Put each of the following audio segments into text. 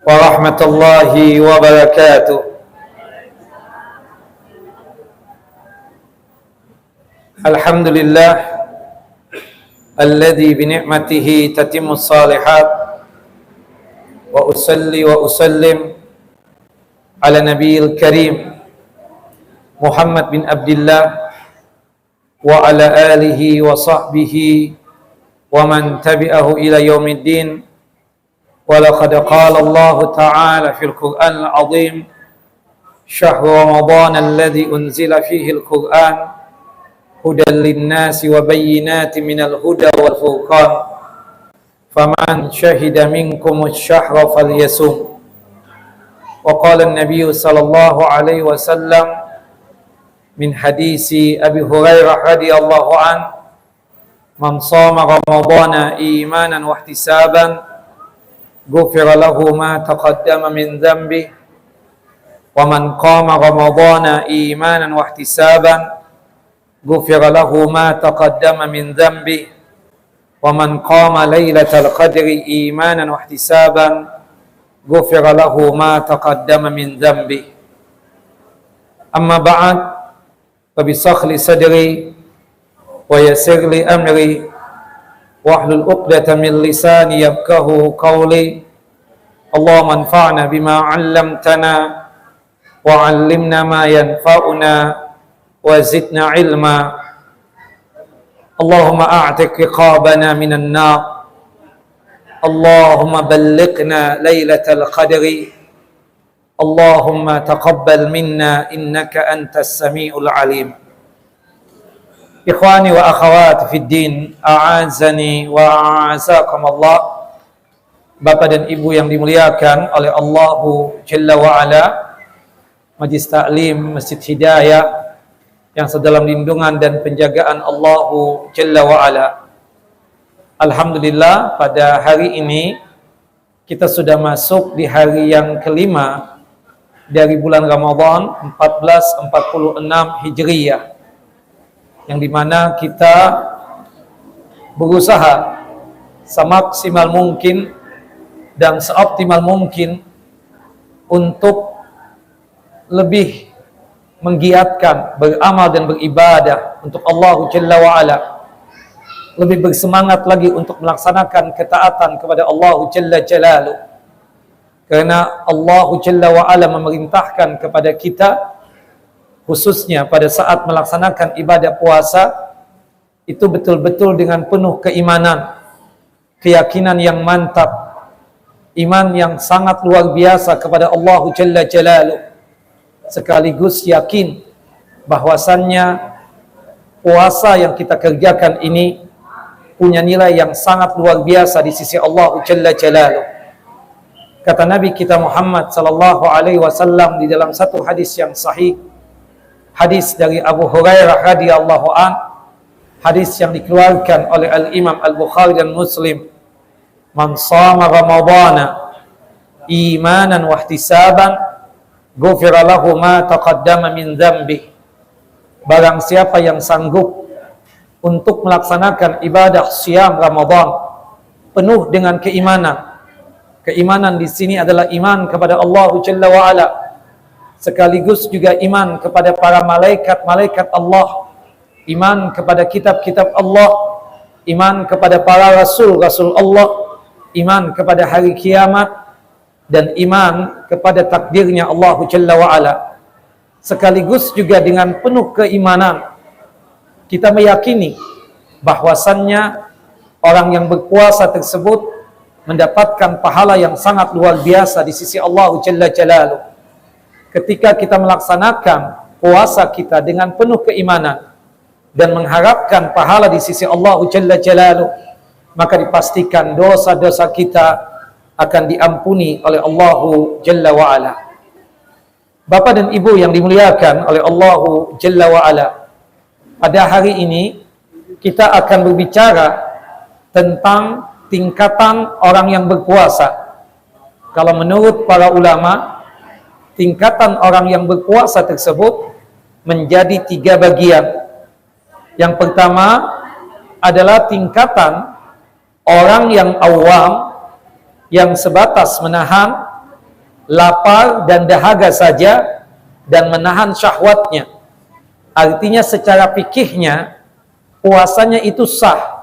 warahmatullahi wabarakatuh. Alhamdulillah alladzi bi ni'matihi tatimmus shalihat, wa usalli wa usallim ala nabiyil karim Muhammad bin Abdullah wa ala alihi wa sahbihi wa man tabi'ahu ila yaumiddin. ولقد قال الله تعالى في القرآن العظيم شهر رمضان الذي أنزل فيه القرآن هدى للناس وبينات من الهدى والفرقان فمن شهد منكم الشهر فليصم. وقال النبي صلى الله عليه وسلم من حديث أبي هريرة رضي الله عنه من صام رمضان إيمانا واحتسابا غفر له ما تقدم من ذنبه ومن قام رمضان إيمانا واحتسابا غفر له ما تقدم من ذنبه ومن قام ليلة القدر إيمانا واحتسابا غفر له ما تقدم من ذنبه. أما بعد فبشرح لي صدري ويسر لي أمري wahlul 'uqdatam min lisani yafqahu qawli. Allahumma anfa'na bima 'allamtana wa 'allimna ma yanfa'una wa zidna 'ilma. Allahumma a'tiq riqabana minan nar. Allahumma ballighna lailatal qadri. Allahumma taqabbal minna innaka antas samiul 'alim. Ikhwani wa akhawati fid din, a'azani wa a'azakum Allah. Bapak dan Ibu yang dimuliakan oleh Allahu Jalla wa Ala, Majlis Ta'lim Masjid Hidayah yang sedalam lindungan dan penjagaan Allahu Jalla wa Ala. Alhamdulillah, pada hari ini kita sudah masuk di hari yang kelima dari bulan Ramadan 1446 Hijriyah, yang dimana kita berusaha semaksimal mungkin dan seoptimal mungkin untuk lebih menggiatkan beramal dan beribadah untuk Allah Jalla wa'ala, lebih bersemangat lagi untuk melaksanakan ketaatan kepada Allah Jalla Jalaluh, karena Allah Jalla wa'ala memerintahkan kepada kita, khususnya pada saat melaksanakan ibadah puasa, itu betul-betul dengan penuh keimanan, keyakinan yang mantap, iman yang sangat luar biasa kepada Allah Jalla Jalaluh, sekaligus yakin bahwasannya puasa yang kita kerjakan ini punya nilai yang sangat luar biasa di sisi Allah Jalla Jalaluh. Kata Nabi kita Muhammad sallallahu alaihi wasallam di dalam satu hadis yang sahih, hadis dari Abu Hurairah radhiyallahu an, hadis yang dikeluarkan oleh Al-Imam Al-Bukhari dan Muslim, man shama ramadhana imanan wa ihtisaban ghufira lahu ma taqaddama min dhanbi. Barang siapa yang sanggup untuk melaksanakan ibadah siam Ramadan penuh dengan keimanan. Keimanan di sini adalah iman kepada Allah Jalla wa Ala, sekaligus juga iman kepada para malaikat-malaikat Allah, iman kepada kitab-kitab Allah, iman kepada para rasul-rasul Allah, iman kepada hari kiamat, dan iman kepada takdirnya Allah Jalla wa'ala. Sekaligus juga dengan penuh keimanan kita meyakini bahwasannya orang yang berpuasa tersebut mendapatkan pahala yang sangat luar biasa di sisi Allah Jalla Jalaluh. Ketika kita melaksanakan puasa kita dengan penuh keimanan dan mengharapkan pahala di sisi Allah Jalla Jalaluh, maka dipastikan dosa-dosa kita akan diampuni oleh Allah Jalla wa'ala. Bapak dan Ibu yang dimuliakan oleh Allah Jalla wa'ala, pada hari ini kita akan berbicara tentang tingkatan orang yang berpuasa. Kalau menurut para ulama, tingkatan orang yang berpuasa tersebut menjadi 3 bagian. Yang pertama adalah tingkatan orang yang awam, yang sebatas menahan lapar dan dahaga saja dan menahan syahwatnya. Artinya secara fikihnya puasanya itu sah.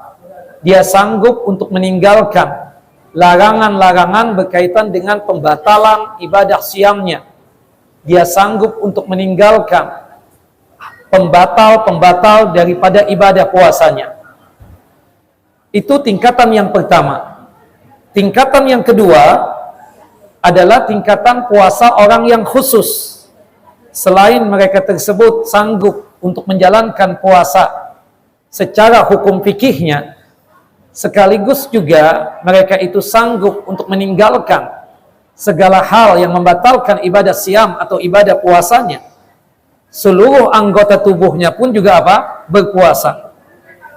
Dia sanggup untuk meninggalkan larangan-larangan berkaitan dengan pembatalan ibadah siamnya. Dia sanggup untuk meninggalkan pembatal-pembatal daripada ibadah puasanya. Itu tingkatan yang pertama. Tingkatan yang kedua adalah tingkatan puasa orang yang khusus. Selain mereka tersebut sanggup untuk menjalankan puasa secara hukum fikihnya, sekaligus juga mereka itu sanggup untuk meninggalkan segala hal yang membatalkan ibadah siam atau ibadah puasanya. Seluruh anggota tubuhnya pun juga apa? Berpuasa.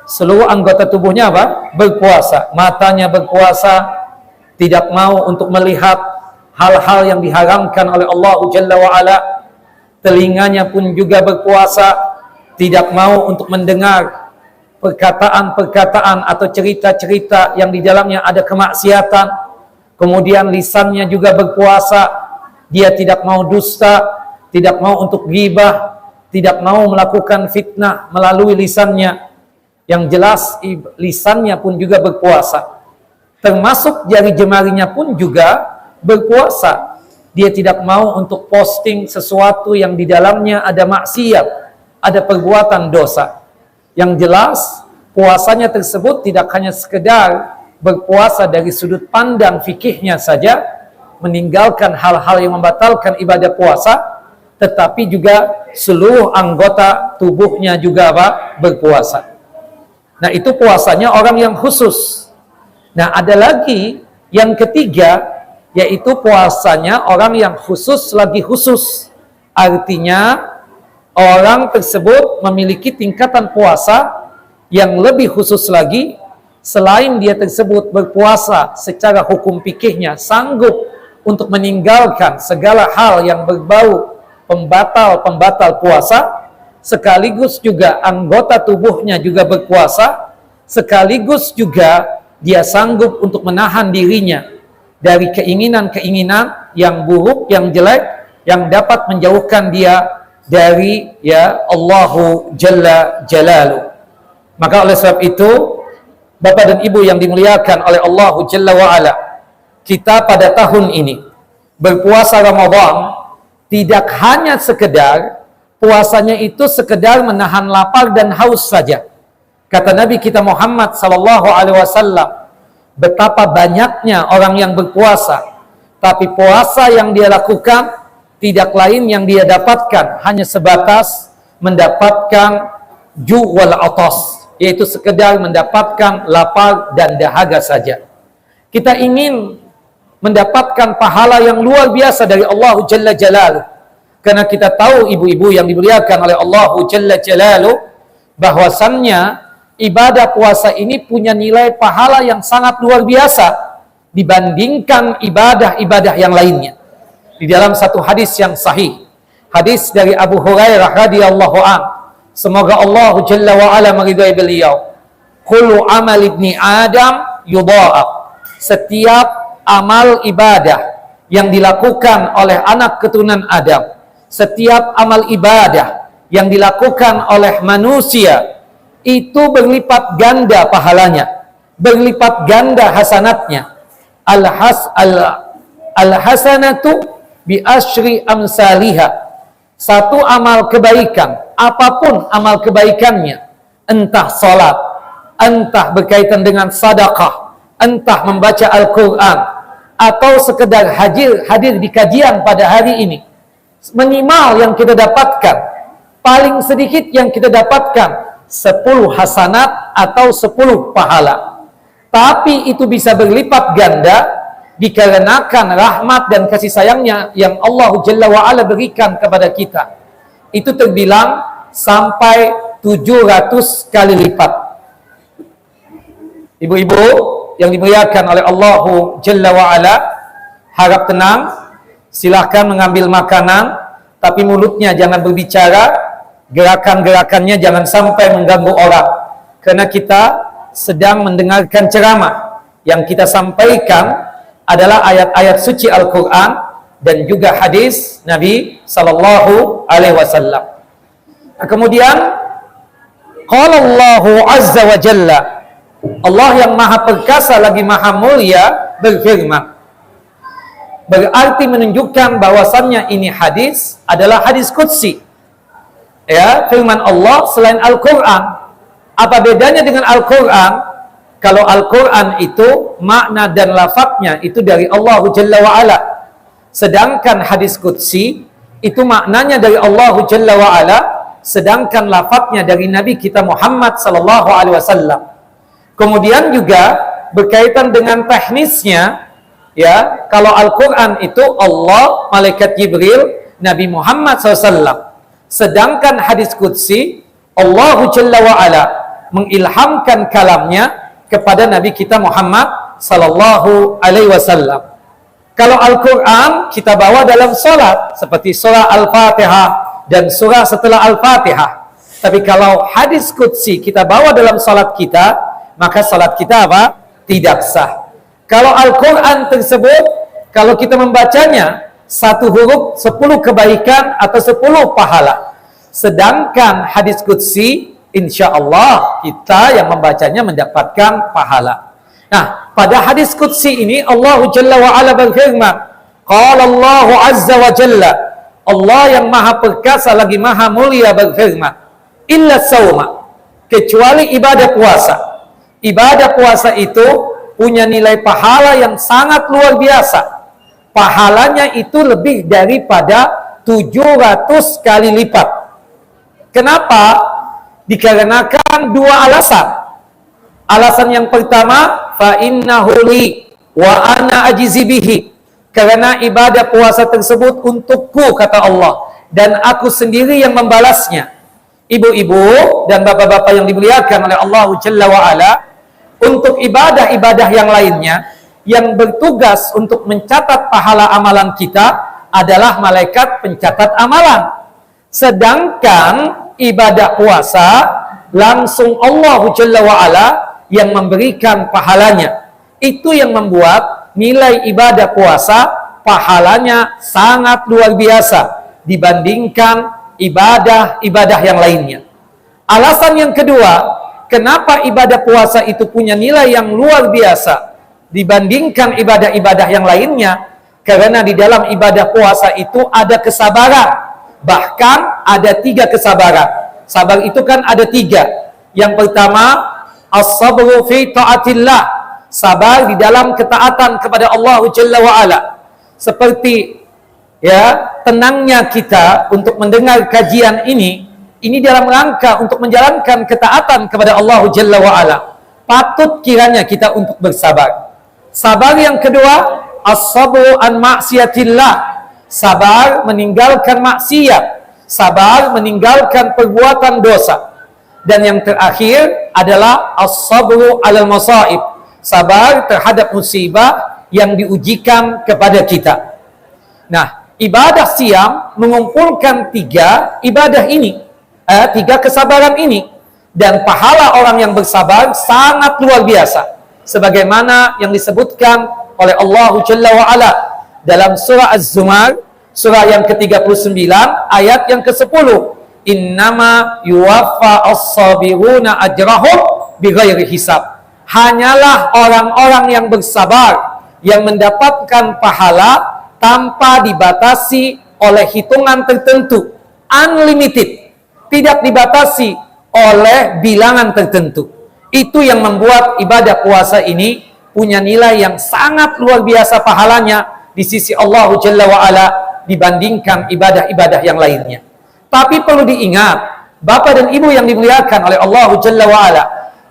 Seluruh anggota tubuhnya apa? Berpuasa. Matanya berpuasa, tidak mau untuk melihat hal-hal yang diharamkan oleh Allah Jalla wa'ala. Telinganya pun juga berpuasa, tidak mau untuk mendengar perkataan-perkataan atau cerita-cerita yang di dalamnya ada kemaksiatan. Kemudian lisannya juga berpuasa, dia tidak mau dusta, tidak mau untuk ghibah, tidak mau melakukan fitnah melalui lisannya. Yang jelas lisannya pun juga berpuasa. Termasuk jari jemarinya pun juga berpuasa. Dia tidak mau untuk posting sesuatu yang di dalamnya ada maksiat, ada perbuatan dosa. Yang jelas, puasanya tersebut tidak hanya sekedar berpuasa dari sudut pandang fikihnya saja, meninggalkan hal-hal yang membatalkan ibadah puasa, tetapi juga seluruh anggota tubuhnya juga apa? Berpuasa. Nah, itu puasanya orang yang khusus. Nah, ada lagi yang ketiga, yaitu puasanya orang yang khusus lagi khusus. Artinya orang tersebut memiliki tingkatan puasa yang lebih khusus lagi. Selain dia tersebut berpuasa secara hukum fikihnya, sanggup untuk meninggalkan segala hal yang berbau pembatal-pembatal puasa, sekaligus juga anggota tubuhnya juga berpuasa, sekaligus juga dia sanggup untuk menahan dirinya dari keinginan-keinginan yang buruk, yang jelek, yang dapat menjauhkan dia dari Allahu Jalla Jalaluh. Maka oleh sebab itu, Bapak dan Ibu yang dimuliakan oleh Allahu Jalla wa'ala, kita pada tahun ini berpuasa Ramadan tidak hanya sekedar puasanya itu sekedar menahan lapar dan haus saja. Kata Nabi kita Muhammad sallallahu alaihi wasallam, betapa banyaknya orang yang berpuasa, tapi puasa yang dia lakukan tidak lain yang dia dapatkan hanya sebatas mendapatkan ju' wal atas, yaitu sekedar mendapatkan lapar dan dahaga saja. Kita ingin mendapatkan pahala yang luar biasa dari Allah Jalla Jalaluh, karena kita tahu ibu-ibu yang dimuliakan oleh Allah Jalla Jalaluh, bahwasannya ibadah puasa ini punya nilai pahala yang sangat luar biasa dibandingkan ibadah-ibadah yang lainnya. Di dalam satu hadis yang sahih, hadis dari Abu Hurairah radhiyallahu an, semoga Allah Jalla wa ala meridai beliau, kullu amal ibni Adam yudha'af, setiap amal ibadah yang dilakukan oleh anak keturunan Adam, setiap amal ibadah yang dilakukan oleh manusia itu berlipat ganda pahalanya, berlipat ganda hasanatnya. Al-hasanatu bi asyri amsalihha. Satu amal kebaikan, apapun amal kebaikannya, entah salat, entah berkaitan dengan sedekah, entah membaca Al-Qur'an, atau sekedar hadir di kajian pada hari ini, minimal yang kita dapatkan, paling sedikit yang kita dapatkan 10 hasanat atau 10 pahala. Tapi itu bisa berlipat ganda dikarenakan rahmat dan kasih sayangnya yang Allah Jalla wa'ala berikan kepada kita. Itu terbilang sampai 700 kali lipat. Ibu-ibu yang dimuliakan oleh Allah Jalla wa'ala, harap tenang, silahkan mengambil makanan, tapi mulutnya jangan berbicara, gerakan-gerakannya jangan sampai mengganggu orang, karena kita sedang mendengarkan ceramah. Yang kita sampaikan adalah ayat-ayat suci Al-Quran dan juga hadis Nabi sallallahu alaihi wasallam. Nah, kemudian qala Allahu azza wa jalla, Allah yang maha perkasa lagi maha mulia berfirman. Berarti menunjukkan bahwasannya ini hadis adalah hadis qudsi. Ya, firman Allah selain Al-Qur'an. Apa bedanya dengan Al-Qur'an? Kalau Al-Quran itu makna dan lafadznya itu dari Allah Jalla wa'ala. Sedangkan hadis qudsi itu maknanya dari Allah Jalla wa'ala, sedangkan lafadznya dari Nabi kita Muhammad sallallahu alaihi wasallam. Kemudian juga berkaitan dengan teknisnya, ya, kalau Al-Quran itu Allah, malaikat Jibril, Nabi Muhammad SAW. Sedangkan hadis qudsi Allah Jalla wa'ala mengilhamkan kalamnya kepada Nabi kita Muhammad sallallahu alaihi wasallam. Kalau Al-Quran kita bawa dalam salat seperti surah Al-Fatihah dan surah setelah Al-Fatihah. Tapi kalau hadis qudsi kita bawa dalam salat kita, maka salat kita apa? Tidak sah. Kalau Al-Quran tersebut, kalau kita membacanya, 1 huruf 10 kebaikan atau 10 pahala. Sedangkan hadis qudsi, insya Allah kita yang membacanya mendapatkan pahala. Nah, pada hadis qudsi ini Allah Jalla wa'ala berfirman, qala Allah azza wa jalla, Allah yang maha perkasa lagi maha mulia berfirman, illa sawma, kecuali ibadah puasa. Ibadah puasa itu punya nilai pahala yang sangat luar biasa. Pahalanya itu lebih daripada 700 kali lipat. Kenapa? Dikarenakan 2 alasan. Alasan yang pertama, fa innahu li wa ana ajzi bihi. Karena ibadah puasa tersebut untukku, kata Allah, dan aku sendiri yang membalasnya. Ibu-ibu dan bapak-bapak yang dimuliakan oleh Allah Jalla wa ala, untuk ibadah-ibadah yang lainnya yang bertugas untuk mencatat pahala amalan kita adalah malaikat pencatat amalan. Sedangkan ibadah puasa langsung Allah Jalla wa'ala yang memberikan pahalanya. Itu yang membuat nilai ibadah puasa pahalanya sangat luar biasa dibandingkan ibadah-ibadah yang lainnya. Alasan yang kedua, kenapa ibadah puasa itu punya nilai yang luar biasa dibandingkan ibadah-ibadah yang lainnya? Karena di dalam ibadah puasa itu ada kesabaran. Bahkan ada 3 kesabaran. Sabar itu kan ada 3. Yang pertama, as-sabru fi ta'atillah, sabar di dalam ketaatan kepada Allah Jalla wa'ala. Seperti, ya, tenangnya kita untuk mendengar kajian ini dalam rangka untuk menjalankan ketaatan kepada Allah Jalla wa'ala. Patut kiranya kita untuk bersabar. Sabar yang kedua, as-sabru an ma'siyatillah, sabar meninggalkan maksiat, sabar meninggalkan perbuatan dosa. Dan yang terakhir adalah as-sabru 'alal masaib, sabar terhadap musibah yang diujikan kepada kita. Nah, ibadah siam mengumpulkan 3 ibadah ini, 3 kesabaran ini, dan pahala orang yang bersabar sangat luar biasa. Sebagaimana yang disebutkan oleh Allah Jalla wa'ala dalam surah Az-Zumar, surah yang ke-39, ayat yang ke-10. Innama yuwaffa as-sabiruna ajrahum bighairi hisab. Hanyalah orang-orang yang bersabar yang mendapatkan pahala tanpa dibatasi oleh hitungan tertentu. Unlimited. Tidak dibatasi oleh bilangan tertentu. Itu yang membuat ibadah puasa ini punya nilai yang sangat luar biasa pahalanya di sisi Allah Jalla wa'ala dibandingkan ibadah-ibadah yang lainnya. Tapi perlu diingat, Bapak dan Ibu yang dimuliakan oleh Allah Jalla wa'ala,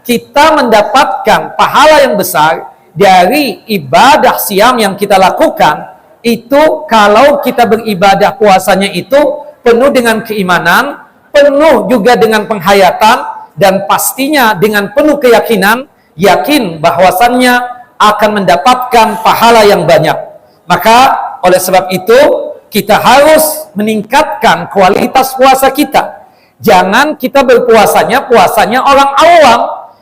kita mendapatkan pahala yang besar dari ibadah siam yang kita lakukan, itu kalau kita beribadah puasanya itu penuh dengan keimanan, penuh juga dengan penghayatan, dan pastinya dengan penuh keyakinan, yakin bahwasannya akan mendapatkan pahala yang banyak. Maka oleh sebab itu kita harus meningkatkan kualitas puasa kita. Jangan kita puasanya orang awam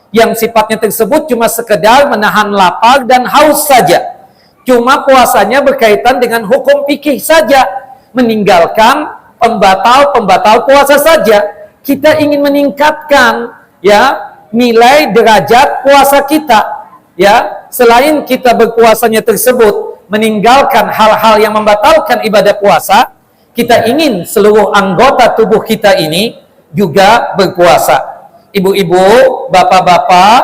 yang sifatnya tersebut cuma sekedar menahan lapar dan haus saja. Cuma puasanya berkaitan dengan hukum fikih saja, meninggalkan pembatal puasa saja. Kita ingin meningkatkan ya nilai derajat puasa kita, ya. Selain kita berpuasanya tersebut meninggalkan hal-hal yang membatalkan ibadah puasa, kita ingin seluruh anggota tubuh kita ini juga berpuasa. Ibu-ibu, bapak-bapak,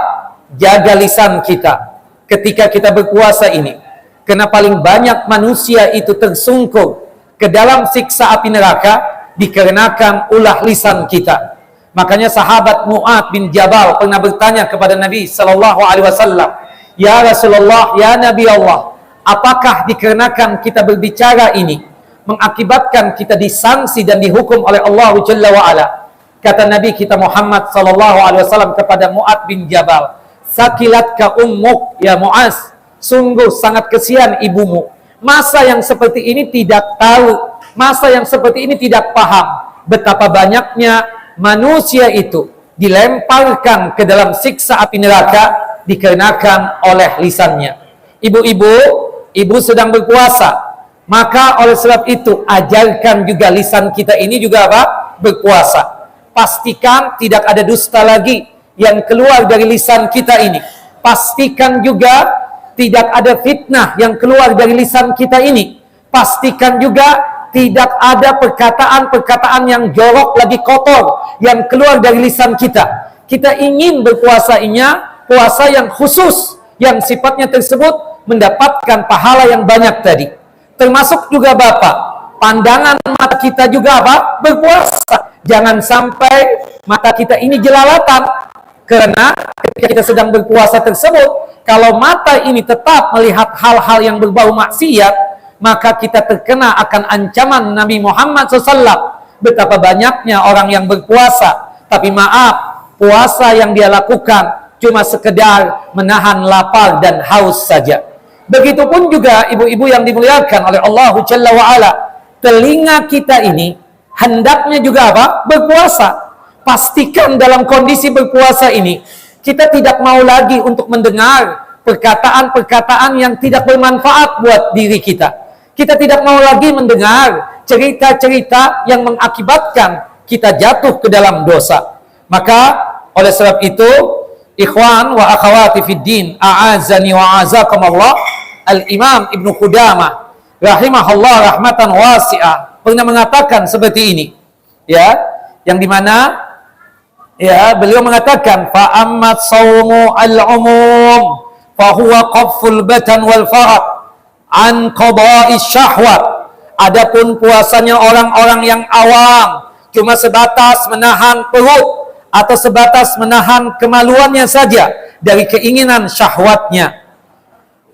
jaga lisan kita ketika kita berpuasa ini. Karena paling banyak manusia itu tersungkur ke dalam siksa api neraka dikarenakan ulah lisan kita. Makanya sahabat Mu'ad bin Jabal pernah bertanya kepada Nabi sallallahu alaihi wasallam, "Ya Rasulullah, ya Nabi Allah, apakah dikarenakan kita berbicara ini mengakibatkan kita disanksi dan dihukum oleh Allah Jalla wa Ala?" Kata Nabi kita Muhammad sallallahu alaihi wasallam kepada Mu'ad bin Jabal, "Sakilatka ummuk ya Mu'az, sungguh sangat kesian ibumu. Masa yang seperti ini tidak tahu, masa yang seperti ini tidak paham betapa banyaknya manusia itu dilemparkan ke dalam siksa api neraka dikarenakan oleh lisannya." Ibu-ibu, ibu sedang berpuasa, maka oleh sebab itu ajarkan juga lisan kita ini juga apa? Berpuasa. Pastikan tidak ada dusta lagi yang keluar dari lisan kita ini. Pastikan juga tidak ada fitnah yang keluar dari lisan kita ini. Pastikan juga tidak ada perkataan-perkataan yang jorok lagi kotor yang keluar dari lisan kita. Kita ingin berpuasanya puasa yang khusus, yang sifatnya tersebut mendapatkan pahala yang banyak tadi. Termasuk juga Bapak, pandangan mata kita juga apa? Berpuasa. Jangan sampai mata kita ini jelalatan. Karena ketika kita sedang berpuasa tersebut, kalau mata ini tetap melihat hal-hal yang berbau maksiat, maka kita terkena akan ancaman Nabi Muhammad SAW. Betapa banyaknya orang yang berpuasa, tapi maaf, puasa yang dia lakukan cuma sekedar menahan lapar dan haus saja. Begitupun juga ibu-ibu yang dimuliakan oleh Allah Jalla wa Ala, telinga kita ini hendaknya juga apa? Berpuasa. Pastikan dalam kondisi berpuasa ini kita tidak mau lagi untuk mendengar perkataan-perkataan yang tidak bermanfaat buat diri kita. Kita tidak mau lagi mendengar cerita-cerita yang mengakibatkan kita jatuh ke dalam dosa. Maka oleh sebab itu, ikhwan wa akhawati fid din, a'azani wa a'azakumullah, Al-Imam Ibnu Qudamah rahimahullah rahmatan wasi'ah pernah mengatakan seperti ini, ya, yang dimana ya beliau mengatakan, fa ammat sawmu al-umum fa huwa qafful batan wal faraq an qada'is syahwat. Adapun puasanya orang-orang yang awam cuma sebatas menahan perut atau sebatas menahan kemaluannya saja dari keinginan syahwatnya.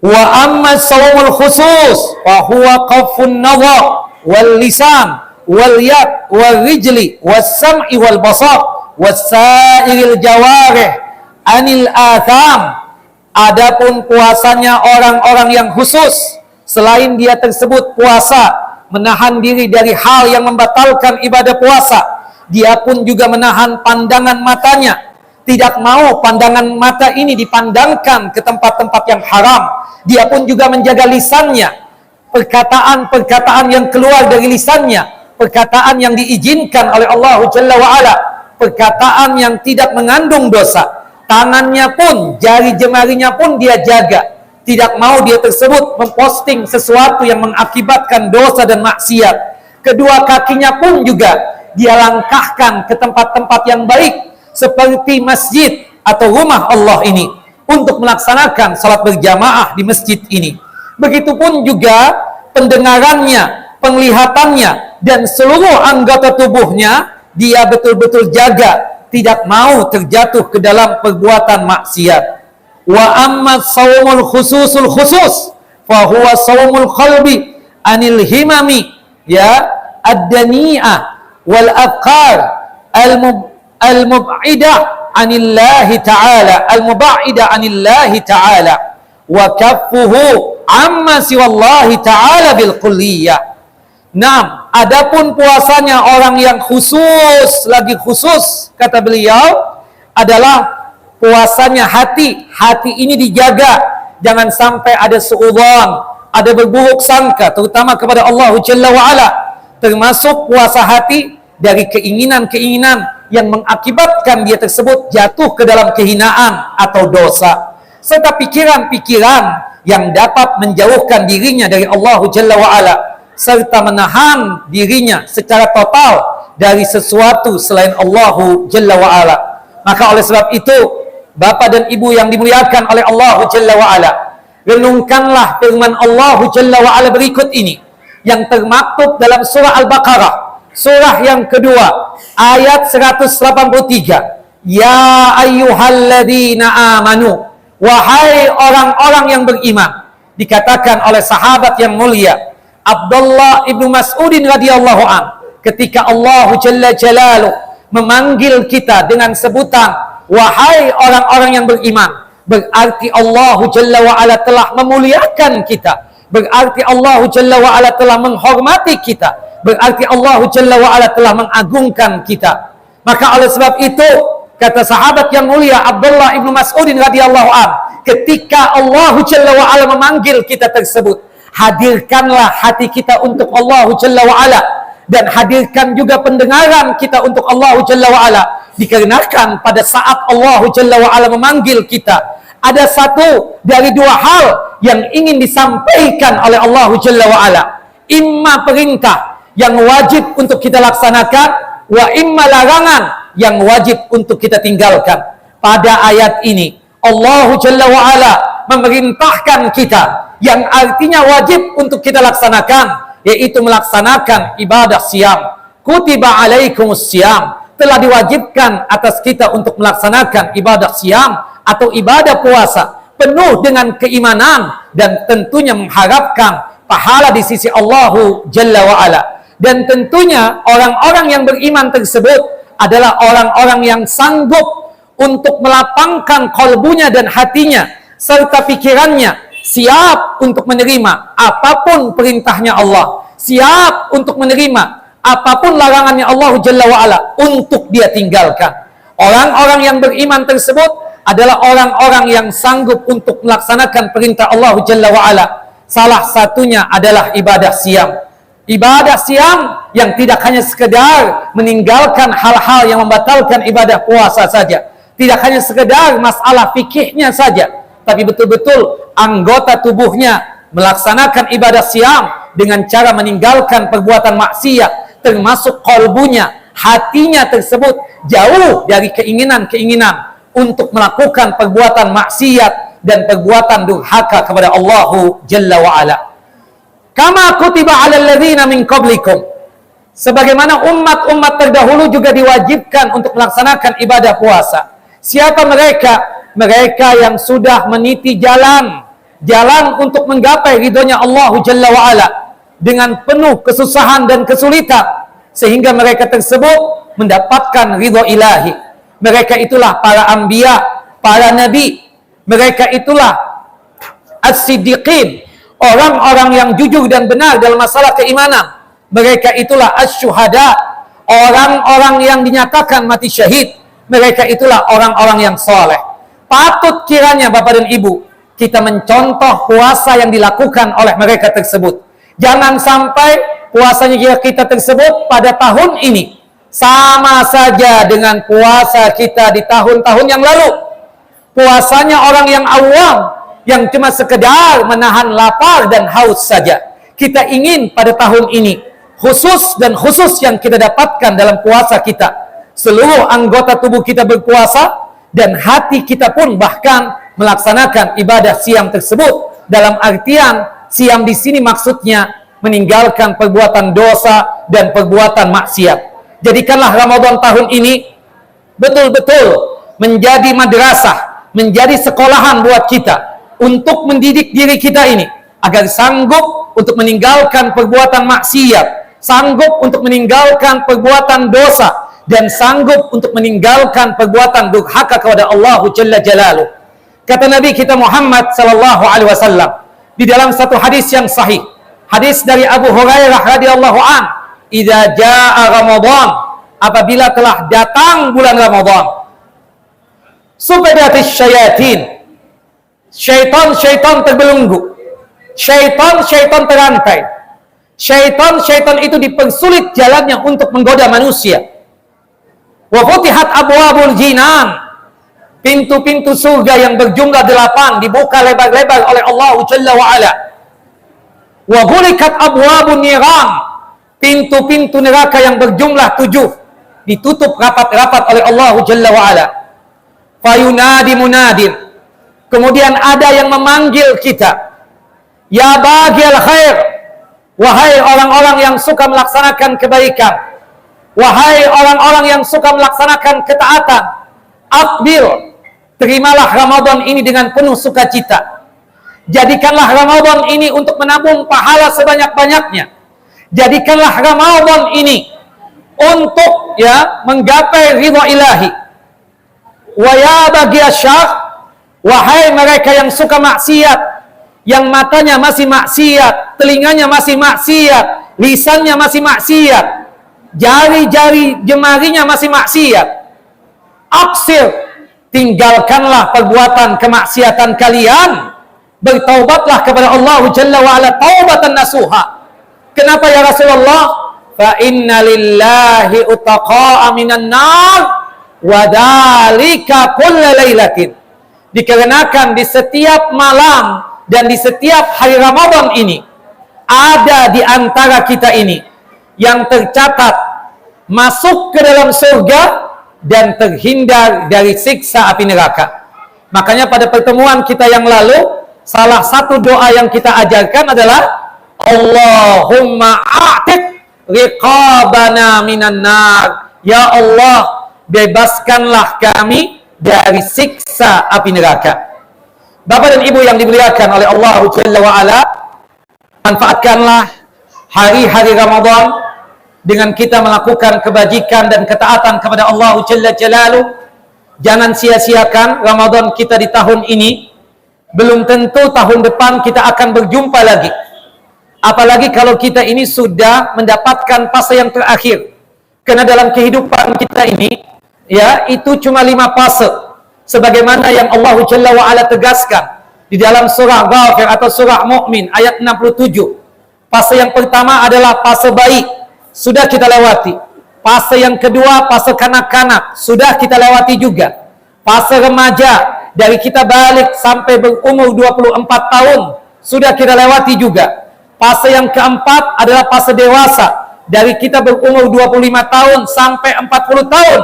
Wa amma sawmul khusus fa huwa qaffun nadhar wal lisan wal yad wal rijli was sam'i wal basar was sa'iril jawarih anil atham. Adapun puasanya orang-orang yang khusus, selain dia tersebut puasa menahan diri dari hal yang membatalkan ibadah puasa, dia pun juga menahan pandangan matanya, tidak mau pandangan mata ini dipandangkan ke tempat-tempat yang haram. Dia pun juga menjaga lisannya, perkataan-perkataan yang keluar dari lisannya, perkataan yang diizinkan oleh Allah Jalla wa'ala, perkataan yang tidak mengandung dosa. Tangannya pun, jari jemarinya pun dia jaga, tidak mau dia tersebut memposting sesuatu yang mengakibatkan dosa dan maksiat. Kedua kakinya pun juga dia langkahkan ke tempat-tempat yang baik seperti masjid atau rumah Allah ini untuk melaksanakan salat berjamaah di masjid ini. Begitupun juga pendengarannya, penglihatannya, dan seluruh anggota tubuhnya dia betul-betul jaga, tidak mau terjatuh ke dalam perbuatan maksiat. Wa amma sawmul khususul khusus fa huwa sawmul qalbi anil himami ya ad-dani'ah wal afkar al-mub'idah anillahi ta'ala, al-muba'ida anillahi ta'ala, wa kaffuhu amma siwallahi ta'ala bil kulliyah. Nah, adapun puasanya orang yang khusus, lagi khusus, kata beliau, adalah puasanya hati. Hati ini dijaga, jangan sampai ada suudzon, ada berburuk sangka terutama kepada Allah Jalla wa'ala, termasuk puasa hati dari keinginan-keinginan yang mengakibatkan dia tersebut jatuh ke dalam kehinaan atau dosa, serta pikiran-pikiran yang dapat menjauhkan dirinya dari Allah Jalla wa'ala, serta menahan dirinya secara total dari sesuatu selain Allah Jalla wa'ala. Maka oleh sebab itu, Bapak dan Ibu yang dimuliakan oleh Allah Jalla wa'ala, renungkanlah firman Allah Jalla wa'ala berikut ini, yang termaktub dalam surah Al-Baqarah, surah yang kedua, ayat 183. Ya ayyuhalladzina amanu, wahai orang-orang yang beriman. Dikatakan oleh sahabat yang mulia Abdullah ibnu Mas'udin radhiyallahu an, ketika Allah Jalla Jalaluh memanggil kita dengan sebutan wahai orang-orang yang beriman, berarti Allah Jalla wa'ala telah memuliakan kita, berarti Allah Jalla wa'ala telah menghormati kita, berarti Allah Jalla wa'ala telah mengagungkan kita. Maka oleh sebab itu, kata sahabat yang mulia Abdullah ibnu Mas'udin radhiyallahu an, ketika Allah Jalla wa'ala memanggil kita tersebut, hadirkanlah hati kita untuk Allah Jalla wa'ala, dan hadirkan juga pendengaran kita untuk Allah Jalla wa'ala, dikarenakan pada saat Allah Jalla wa'ala memanggil kita, ada satu dari dua hal yang ingin disampaikan oleh Allah Jalla wa'ala. Imma perintah yang wajib untuk kita laksanakan, wa imma larangan yang wajib untuk kita tinggalkan. Pada ayat ini Allah Jalla wa'ala memerintahkan kita yang artinya wajib untuk kita laksanakan, yaitu melaksanakan ibadah siam. Kutiba alaikumus siam, telah diwajibkan atas kita untuk melaksanakan ibadah siam atau ibadah puasa penuh dengan keimanan dan tentunya mengharapkan pahala di sisi Allah Jalla wa'ala. Dan tentunya orang-orang yang beriman tersebut adalah orang-orang yang sanggup untuk melapangkan kalbunya dan hatinya serta pikirannya, siap untuk menerima apapun perintahnya Allah, siap untuk menerima apapun larangannya Allah Jalla wa'ala untuk dia tinggalkan. Orang-orang yang beriman tersebut adalah orang-orang yang sanggup untuk melaksanakan perintah Allah Jalla wa'ala. Salah satunya adalah ibadah siam. Ibadah siam yang tidak hanya sekedar meninggalkan hal-hal yang membatalkan ibadah puasa saja, tidak hanya sekedar masalah fikihnya saja, tapi betul-betul anggota tubuhnya melaksanakan ibadah siam dengan cara meninggalkan perbuatan maksiat, termasuk kalbunya, hatinya tersebut jauh dari keinginan-keinginan untuk melakukan perbuatan maksiat dan perbuatan durhaka kepada Allah Jalla wa'ala. Kama kutiba 'alal ladzina min qablikum, sebagaimana umat-umat terdahulu juga diwajibkan untuk melaksanakan ibadah puasa. Siapa mereka? Mereka yang sudah meniti jalan untuk menggapai ridhonya Allah Jalla wa'ala dengan penuh kesusahan dan kesulitan, sehingga mereka tersebut mendapatkan ridho ilahi. Mereka itulah para anbiya, para nabi. Mereka itulah as-siddiqin, orang-orang yang jujur dan benar dalam masalah keimanan. Mereka itulah as-syuhada, orang-orang yang dinyatakan mati syahid. Mereka itulah orang-orang yang soleh. Patut kiranya Bapak dan Ibu kita mencontoh puasa yang dilakukan oleh mereka tersebut. Jangan sampai puasanya kita tersebut pada tahun ini sama saja dengan puasa kita di tahun-tahun yang lalu. Puasanya orang yang awam, yang cuma sekedar menahan lapar dan haus saja. Kita ingin pada tahun ini khusus yang kita dapatkan dalam puasa kita, seluruh anggota tubuh kita berpuasa, dan hati kita pun bahkan melaksanakan ibadah siam tersebut. Dalam artian siam di sini maksudnya meninggalkan perbuatan dosa dan perbuatan maksiat. Jadikanlah Ramadan tahun ini betul-betul menjadi madrasah, menjadi sekolahan buat kita untuk mendidik diri kita ini agar sanggup untuk meninggalkan perbuatan maksiat, sanggup untuk meninggalkan perbuatan dosa, dan sanggup untuk meninggalkan perbuatan durhaka kepada Allah Jalla Jalaluh. Kata Nabi kita Muhammad sallallahu alaihi wasallam di dalam satu hadis yang sahih, hadis dari Abu Hurairah radhiyallahu an, "Idza jaa Ramadan," apabila telah datang bulan Ramadan, "Subadatis syayatin," syaitan-syaitan terbelenggu, Syaitan terantai. Syaitan itu dipersulit jalannya untuk menggoda manusia. Wa futihat abwabul jinan. Pintu-pintu surga yang berjumlah 8 dibuka lebar-lebar oleh Allah Jalla wa Ala. Wa ghulikat abwabun niran. Pintu-pintu neraka yang berjumlah 7 ditutup rapat-rapat oleh Allah Jalla wa Ala. Fayunadi munadin. Kemudian ada yang memanggil kita. Ya baghil khair. Wahai orang-orang yang suka melaksanakan kebaikan. Wahai orang-orang yang suka melaksanakan ketaatan. Aqbil. Terimalah Ramadan ini dengan penuh sukacita. Jadikanlah Ramadan ini untuk menabung pahala sebanyak-banyaknya. Jadikanlah Ramadan ini untuk menggapai ridha ilahi. Wa ya baghiyasyah, wahai mereka yang suka maksiat, yang matanya masih maksiat, telinganya masih maksiat, lisannya masih maksiat, jari-jari jemarinya masih maksiat. Aksir, tinggalkanlah perbuatan kemaksiatan kalian, bertaubatlah kepada Allah Jalla wa Ala taubatan nasuha. Kenapa ya Rasulullah? Fa inna lillahi utaqa'a minan nar wa dzalika kulla lailatin. Dikarenakan di setiap malam dan di setiap hari Ramadan ini ada di antara kita ini yang tercatat masuk ke dalam surga dan terhindar dari siksa api neraka. Makanya pada pertemuan kita yang lalu, salah satu doa yang kita ajarkan adalah Allahumma a'tiq riqabana minan nar. Ya Allah, bebaskanlah kami dari siksa api neraka. Bapak dan Ibu yang dimuliakan oleh Allah Jalla wa Ala, manfaatkanlah hari-hari Ramadan dengan kita melakukan kebajikan dan ketaatan kepada Allah Jalla Jalaluh. Jangan sia-siakan Ramadan kita di tahun ini. Belum tentu tahun depan kita akan berjumpa lagi. Apalagi kalau kita ini sudah mendapatkan fase yang terakhir. Karena dalam kehidupan kita ini, itu cuma 5 fase. Sebagaimana yang Allah Jalla wa Ala tegaskan di dalam surah Ghafir atau surah Mu'min ayat 67. Fase yang pertama adalah fase bayi, sudah kita lewati. Fase yang kedua, fase kanak-kanak, sudah kita lewati juga. Fase remaja, dari kita balik sampai berumur 24 tahun, sudah kita lewati juga. Fase yang keempat adalah fase dewasa, dari kita berumur 25 tahun sampai 40 tahun.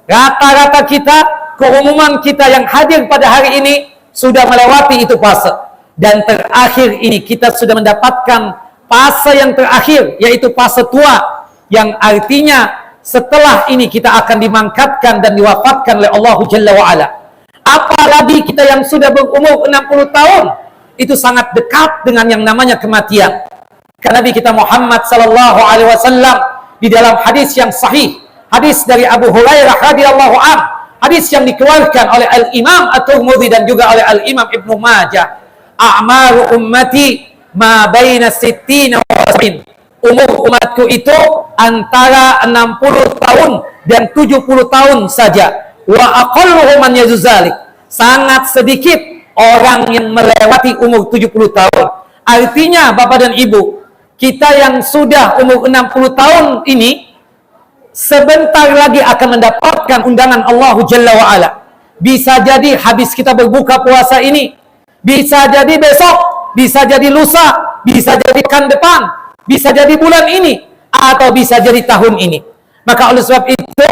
Rata-rata kita, keumuman kita yang hadir pada hari ini sudah melewati itu fase. Dan terakhir ini kita sudah mendapatkan fase yang terakhir, yaitu fase tua, yang artinya setelah ini kita akan dimangkatkan dan diwafatkan oleh Allah Jalla wa Ala. Apalagi kita yang sudah berumur 60 tahun, itu sangat dekat dengan yang namanya kematian. Karena Nabi kita Muhammad sallallahu alaihi wasallam di dalam hadis yang sahih, hadis dari Abu Hurairah radhiyallahu anhu, hadis yang dikeluarkan oleh Al-Imam At-Tirmidzi dan juga oleh Al-Imam Ibnu Majah, a'maru ummati ma baina sittina wa sab'in. Umur umatku itu antara 60 tahun dan 70 tahun saja. Wa aqalluhum man yazalik. Sangat sedikit orang yang melewati umur 70 tahun. Artinya Bapak dan Ibu, kita yang sudah umur 60 tahun ini sebentar lagi akan mendapatkan undangan Allah Jalla wa Ala. Bisa jadi habis kita berbuka puasa ini, bisa jadi besok, bisa jadi lusa, bisa jadi pekan depan, bisa jadi bulan ini, atau bisa jadi tahun ini. Maka oleh sebab itu,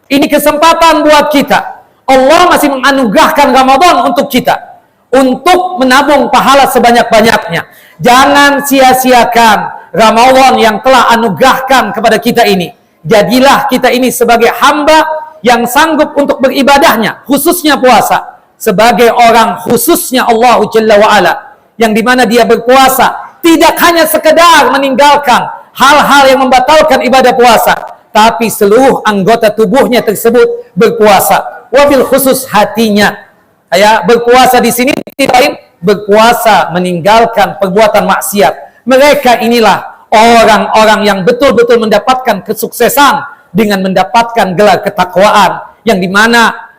ini kesempatan buat kita. Allah masih menganugerahkan Ramadan untuk kita, untuk menabung pahala sebanyak-banyaknya. Jangan sia-siakan Ramadan yang telah anugerahkan kepada kita ini. Jadilah kita ini sebagai hamba yang sanggup untuk beribadahnya, khususnya puasa, sebagai orang khususnya Allah Jalla wa Ala, yang dimana dia berpuasa tidak hanya sekedar meninggalkan hal-hal yang membatalkan ibadah puasa, tapi seluruh anggota tubuhnya tersebut berpuasa, wabil khusus hatinya. Berpuasa di sini tidak lain berpuasa meninggalkan perbuatan maksiat. Mereka inilah orang-orang yang betul-betul mendapatkan kesuksesan dengan mendapatkan gelar ketakwaan, yang dimana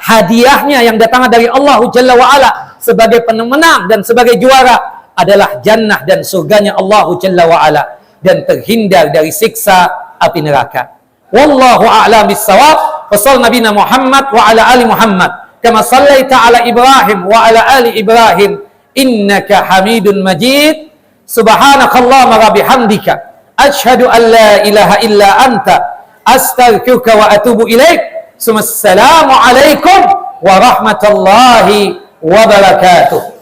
hadiahnya yang datang dari Allah Jalla wa Ala sebagai pemenang dan sebagai juara adalah jannah dan surganya Allah Jalla wa Ala, dan terhindar dari siksa api neraka. Wallahu a'lam bissawab. Wasal nabina Muhammad wa ala ali Muhammad kama sallaita ala Ibrahim wa ala ali Ibrahim innaka Hamidun Majid. Subhanakallahumma wa bihamdika asyhadu an la ilaha illa anta astaghfiruka wa atubu ilaik. Assalamu alaikum warahmatullahi wabarakatuh.